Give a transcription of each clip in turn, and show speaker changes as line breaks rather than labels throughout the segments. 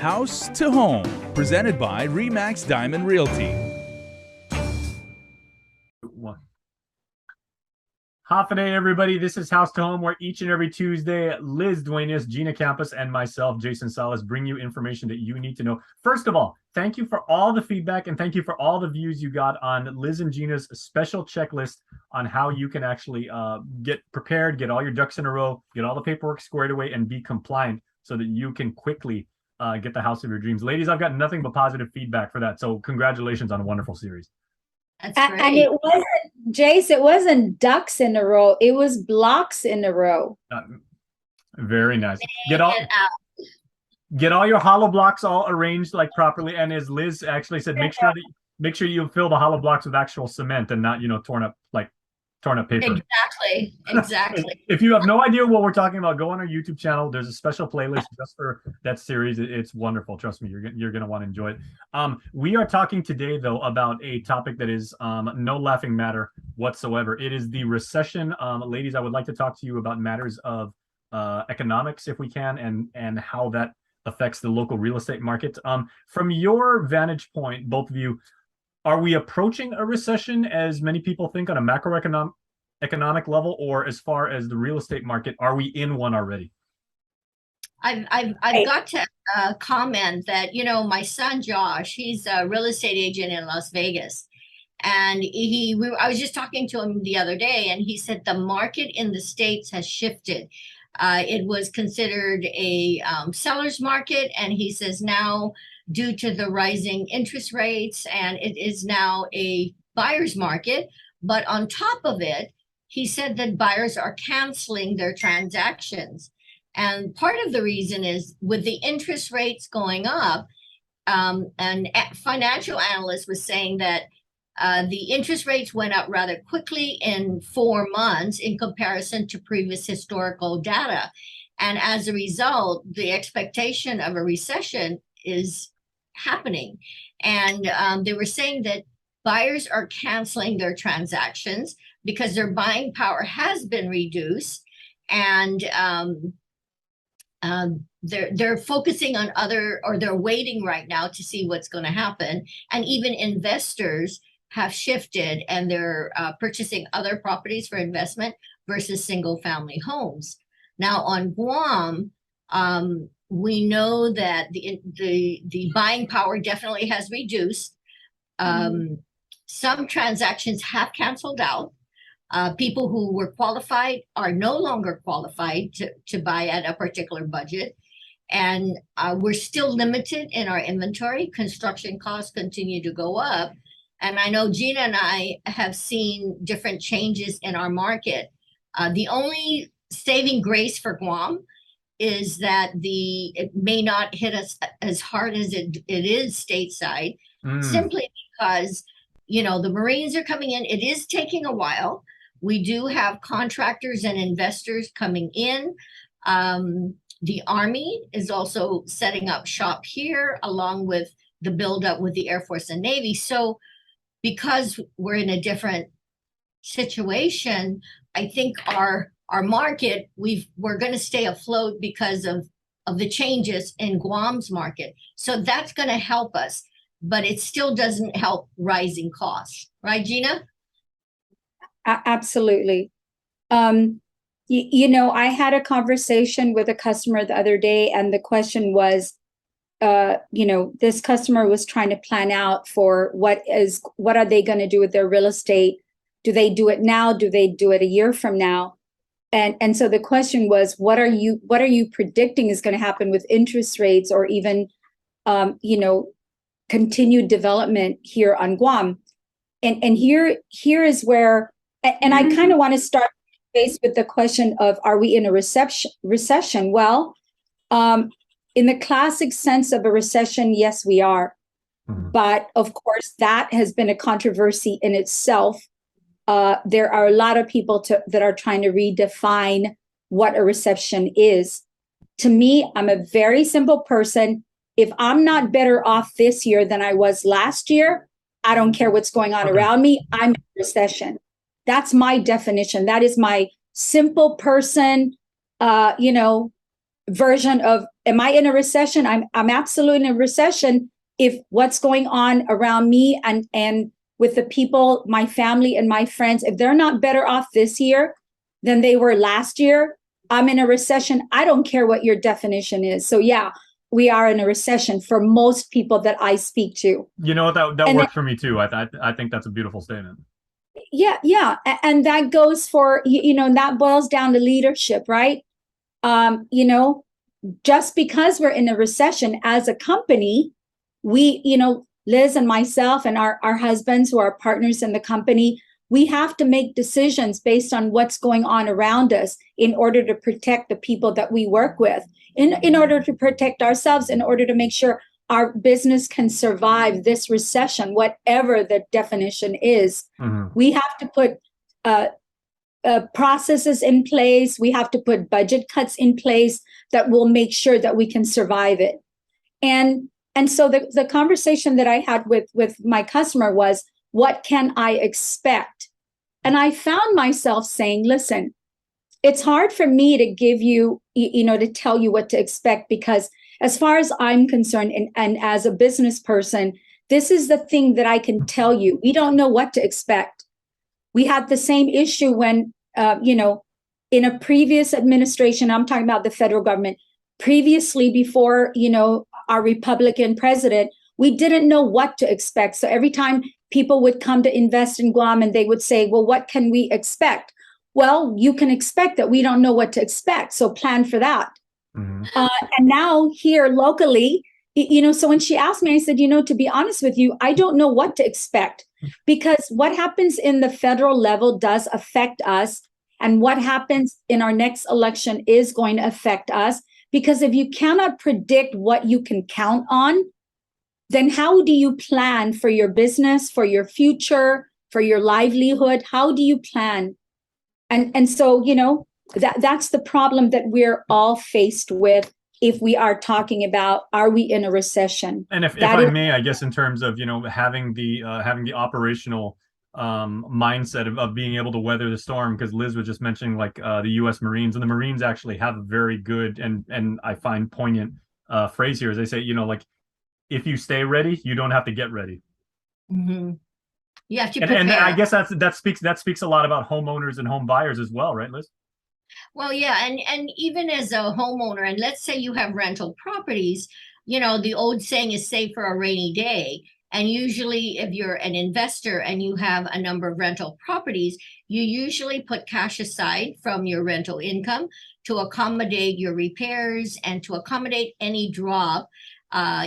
House to Home, presented by Remax Diamond Realty.
Half a day, everybody. This is House to Home, where each and every Tuesday, Liz Duenas, Gina Campos, and myself, Jason Salas, bring you information that you need to know. First of all, thank you for all the feedback and thank you for all the views you got on Liz and Gina's special checklist on how you can actually get prepared, get all your ducks in a row, get all the paperwork squared away, and be compliant so that you can quickly get the house of your dreams. Ladies, I've got nothing but positive feedback for that. So congratulations on a wonderful series.
That's great.
And it wasn't, Jace, it wasn't ducks in a row. It was blocks in a row.
Very nice. Get all your hollow blocks all arranged like properly. And as Liz actually said, make sure you fill the hollow blocks with actual cement and not, torn up paper.
Exactly.
If you have no idea what we're talking about, go on our YouTube channel. There's a special playlist just for that series. It's wonderful. Trust me, you're going to want to enjoy it. We are talking today, though, about a topic that is no laughing matter whatsoever. It is the recession. Ladies, I would like to talk to you about matters of economics, if we can, and how that affects the local real estate market. From your vantage point, both of you, are we approaching a recession, as many people think, on a macroeconomic level, or as far as the real estate market, are we in one already?
I've got to comment that, my son Josh, he's a real estate agent in Las Vegas, and I was just talking to him the other day, and he said the market in the States has shifted. It was considered a seller's market, and he says now, due to the rising interest rates, and it is now a buyer's market. But on top of it, he said that buyers are canceling their transactions. And part of the reason is with the interest rates going up, and financial analyst was saying that the interest rates went up rather quickly in 4 months in comparison to previous historical data. And as a result, the expectation of a recession is happening. And they were saying that buyers are canceling their transactions because their buying power has been reduced, and they're focusing on they're waiting right now to see what's going to happen. And even investors have shifted, and they're purchasing other properties for investment versus single family homes. Now on Guam, we know that the buying power definitely has reduced. Some transactions have canceled out. People who were qualified are no longer qualified to buy at a particular budget. And we're still limited in our inventory. Construction costs continue to go up. And I know Gina and I have seen different changes in our market. The only saving grace for Guam is that it may not hit us as hard as it is stateside, simply because, the Marines are coming in. It is taking a while. We do have contractors and investors coming in. The Army is also setting up shop here, along with the buildup with the Air Force and Navy. So because we're in a different situation, I think our market, we're going to stay afloat because of the changes in Guam's market. So that's going to help us, but it still doesn't help rising costs. Right, Gina?
Absolutely. I had a conversation with a customer the other day, and the question was, this customer was trying to plan out for what are they going to do with their real estate? Do they do it now? Do they do it a year from now? And so the question was, what are you predicting is going to happen with interest rates, or even, continued development here on Guam? And here is where, and I kind of want to start faced with the question of, are we in a recession? Well, in the classic sense of a recession, yes, we are. But of course, that has been a controversy in itself. There are a lot of people that are trying to redefine what a recession is. To me, I'm a very simple person. If I'm not better off this year than I was last year, I don't care what's going on around me. I'm in a recession. That's my definition. That is my simple person, version of, am I in a recession? I'm absolutely in a recession if what's going on around me and with the people, my family and my friends, if they're not better off this year than they were last year, I'm in a recession. I don't care what your definition is. So yeah, we are in a recession for most people that I speak to.
You know what, that worked for me too. I think that's a beautiful statement.
Yeah. And that goes for, that boils down to leadership, right? Just because we're in a recession as a company, we, Liz and myself and our husbands who are partners in the company, we have to make decisions based on what's going on around us in order to protect the people that we work with, in order to protect ourselves, in order to make sure our business can survive this recession, whatever the definition is.
Mm-hmm.
We have to put processes in place. We have to put budget cuts in place that will make sure that we can survive it. And so the conversation that I had with my customer was, what can I expect? And I found myself saying, listen, it's hard for me to give you, to tell you what to expect, because as far as I'm concerned, and as a business person, this is the thing that I can tell you. We don't know what to expect. We had the same issue when, in a previous administration, I'm talking about the federal government, previously before, our Republican president, we didn't know what to expect. So every time people would come to invest in Guam and they would say, well, what can we expect? Well, you can expect that we don't know what to expect. So plan for that.
Mm-hmm.
And now here locally, so when she asked me, I said, to be honest with you, I don't know what to expect, because what happens in the federal level does affect us. And what happens in our next election is going to affect us. Because if you cannot predict what you can count on, then how do you plan for your business, for your future, for your livelihood? How do you plan? And so, that's the problem that we're all faced with if we are talking about, are we in a recession?
And if I may, I guess in terms of, having the operational mindset of being able to weather the storm, because Liz was just mentioning like the U.S. Marines, and the Marines actually have a very good and I find poignant phrase here, as they say, like, if you stay ready, you don't have to get ready.
Mm-hmm. You have to
prepare. And I guess that speaks a lot about homeowners and home buyers as well, right, Liz?
Well, yeah, and even as a homeowner, and let's say you have rental properties, the old saying is save for a rainy day. And usually if you're an investor and you have a number of rental properties, you usually put cash aside from your rental income to accommodate your repairs and to accommodate any drop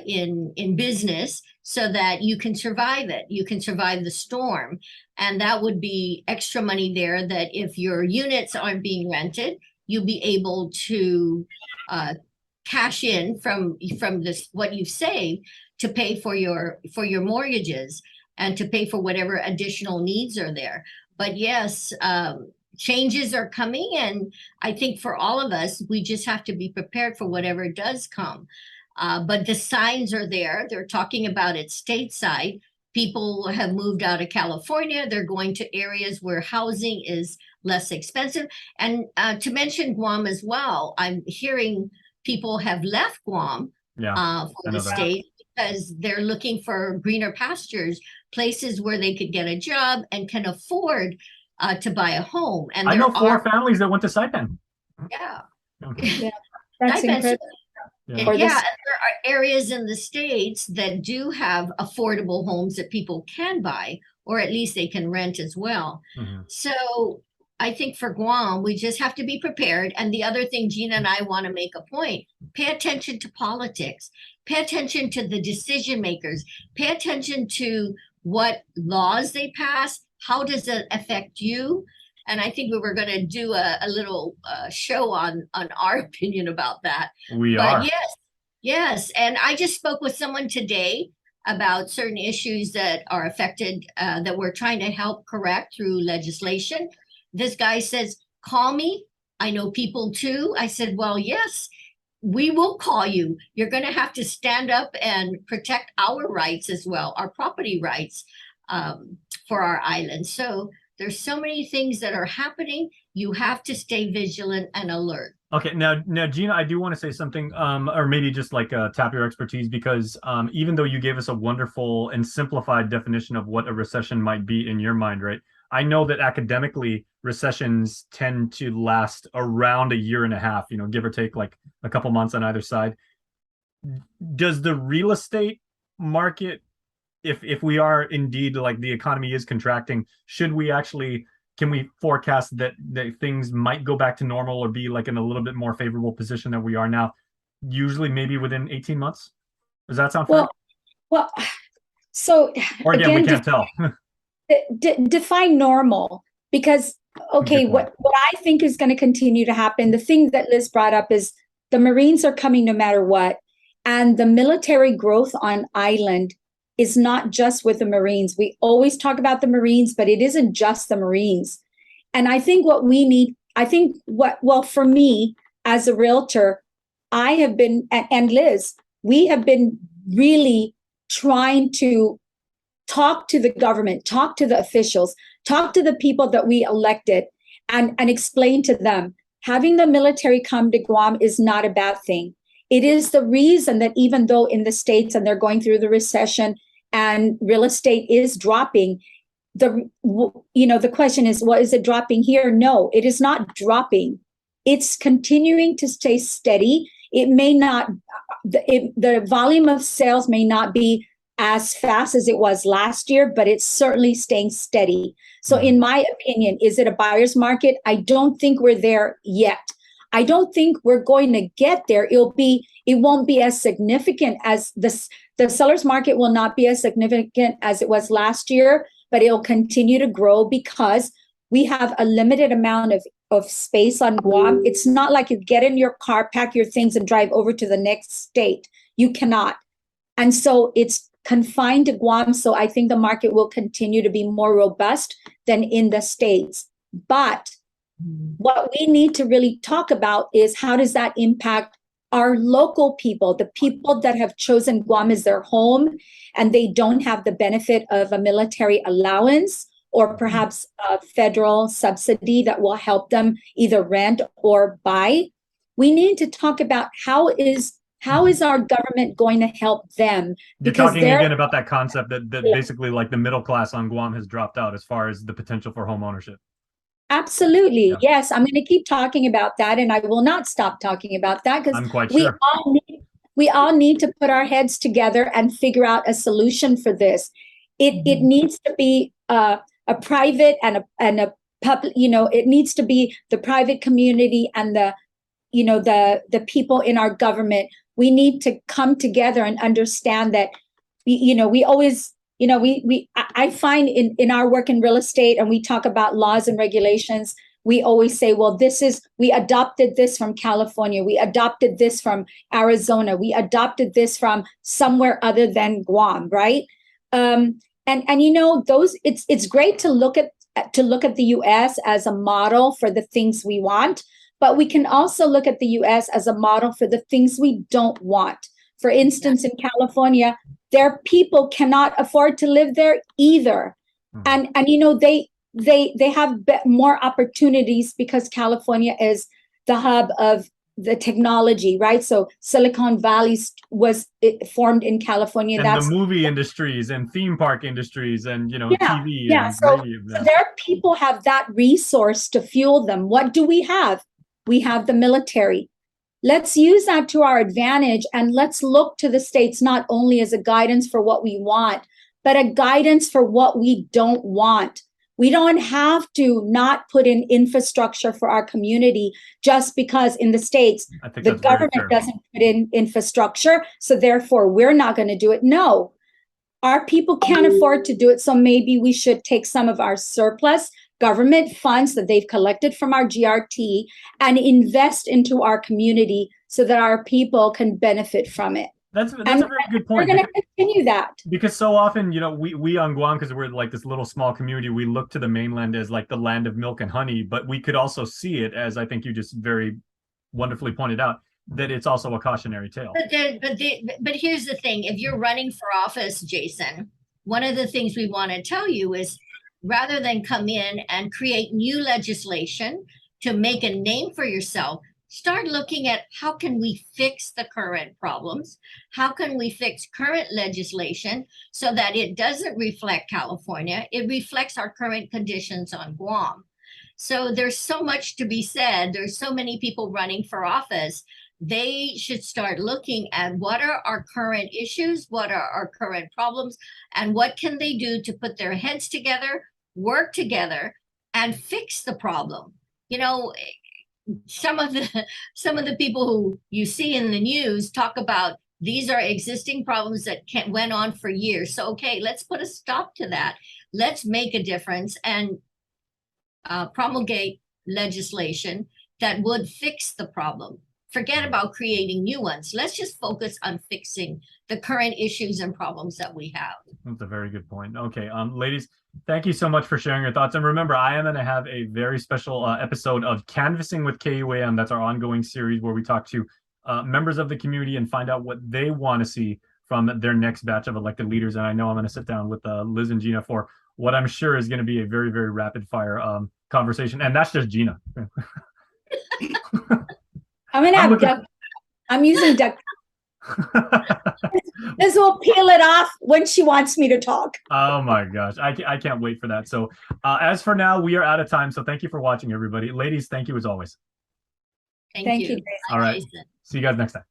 in business, so that you can survive it. You can survive the storm. And that would be extra money there that if your units aren't being rented, you'll be able to cash in from this, what you've saved, to pay for your mortgages and to pay for whatever additional needs are there. But yes, changes are coming. And I think for all of us, we just have to be prepared for whatever does come. But the signs are there. They're talking about it stateside. People have moved out of California. They're going to areas where housing is less expensive. And to mention Guam as well, I'm hearing people have left Guam for the state because they're looking for greener pastures, places where they could get a job and can afford to buy a home. And
I know 4 families that went to Saipan.
Yeah.
Yeah, that's incredible.
Yeah, there are areas in the States that do have affordable homes that people can buy, or at least they can rent as well.
Mm-hmm.
So I think for Guam, we just have to be prepared. And the other thing, Gina and I want to make a point, pay attention to politics, pay attention to the decision makers, pay attention to what laws they pass, how does it affect you? And I think we were going to do a little show on our opinion about that. But yes. And I just spoke with someone today about certain issues that are affected, that we're trying to help correct through legislation. This guy says, call me. I know people too. I said, well, yes, we will call you. You're going to have to stand up and protect our rights as well, our property rights for our island. So there's so many things that are happening. You have to stay vigilant and alert.
Okay, now, Gina, I do want to say something, or maybe just like tap your expertise, because even though you gave us a wonderful and simplified definition of what a recession might be in your mind, right? I know that academically, recessions tend to last around a year and a half, give or take like a couple months on either side. Does the real estate market, if we are indeed, like, the economy is contracting, should we actually, can we forecast that things might go back to normal or be like in a little bit more favorable position than we are now, usually maybe within 18 months? Does that sound fair?
Well, so
Or again, we can't tell.
define normal, because okay, what I think is going to continue to happen, the thing that Liz brought up, is the Marines are coming no matter what, and the military growth on island is not just with the Marines. We always talk about the Marines, but it isn't just the Marines. And I think what we need, well, for me as a realtor, I have been, and Liz, we have been really trying to talk to the government, talk to the officials, talk to the people that we elected, and explain to them, having the military come to Guam is not a bad thing. It is the reason that even though in the States and they're going through the recession and real estate is dropping, the question is, well, is it dropping here? No, it is not dropping. It's continuing to stay steady. It may not, the volume of sales may not be as fast as it was last year, but it's certainly staying steady. So in my opinion, is it a buyer's market? I don't think we're there yet. I don't think we're going to get there. It won't be as significant as the seller's market will not be as significant as it was last year, but it'll continue to grow because we have a limited amount of space on Guam. It's not like you get in your car, pack your things, and drive over to the next state. You cannot. And so it's confined to Guam. So I think the market will continue to be more robust than in the States. But what we need to really talk about is, how does that impact our local people, the people that have chosen Guam as their home and they don't have the benefit of a military allowance or perhaps a federal subsidy that will help them either rent or buy. We need to talk about how is our government going to help them?
You're talking again about that concept that basically, like, the middle class on Guam has dropped out as far as the potential for home ownership.
Absolutely. Yeah. Yes. I'm going to keep talking about that, and I will not stop talking about that, because
I'm quite sure
we all need to put our heads together and figure out a solution for this. It needs to be a private and a public, it needs to be the private community and the people in our government. We need to come together and understand that, we always, I find in our work in real estate, and we talk about laws and regulations, we always say, well, we adopted this from California. We adopted this from Arizona. We adopted this from somewhere other than Guam, right? It's great to look at the US as a model for the things we want, but we can also look at the US as a model for the things we don't want. For instance, in California, their people cannot afford to live there either. And they have more opportunities because California is the hub of the technology, right? So Silicon Valley was formed in California.
And the movie industries and theme park industries and, TV.
Yeah. So their people have that resource to fuel them. What do we have? We have the military. Let's use that to our advantage, and let's look to the States not only as a guidance for what we want, but a guidance for what we don't want. We don't have to not put in infrastructure for our community just because in the States, the government doesn't put in infrastructure. So therefore, we're not going to do it. No, our people can't afford to do it. So maybe we should take some of our surplus government funds that they've collected from our GRT and invest into our community so that our people can benefit from it.
That's a very good point.
We're going to continue that.
Because so often, we on Guam, because we're like this little small community, we look to the mainland as like the land of milk and honey, but we could also see it, as I think you just very wonderfully pointed out, that it's also a cautionary tale.
But here's the thing. If you're running for office, Jason, one of the things we want to tell you is, rather than come in and create new legislation to make a name for yourself, start looking at how can we fix the current problems? How can we fix current legislation so that it doesn't reflect California? It reflects our current conditions on Guam. So there's so much to be said. There's so many people running for office. They should start looking at what are our current issues, what are our current problems, and what can they do to put their heads together, work together, and fix the problem. You know, some of the people who you see in the news talk about these are existing problems that went on for years. So, okay, let's put a stop to that. Let's make a difference and promulgate legislation that would fix the problem. Forget about creating new ones. Let's just focus on fixing the current issues and problems that we have.
That's a very good point. Okay, ladies, thank you so much for sharing your thoughts. And remember, I am going to have a very special episode of Canvassing with KUAM. That's our ongoing series where we talk to members of the community and find out what they want to see from their next batch of elected leaders. And I know I'm going to sit down with Liz and Gina for what I'm sure is going to be a very, very rapid fire conversation. And that's just Gina.
I'm gonna have duck. I'm using duck. This will peel it off when she wants me to talk.
Oh my gosh, I can't wait for that. So as for now, we are out of time. So thank you for watching, everybody. Ladies, thank you as always.
Thank you.
All right. See you guys next time.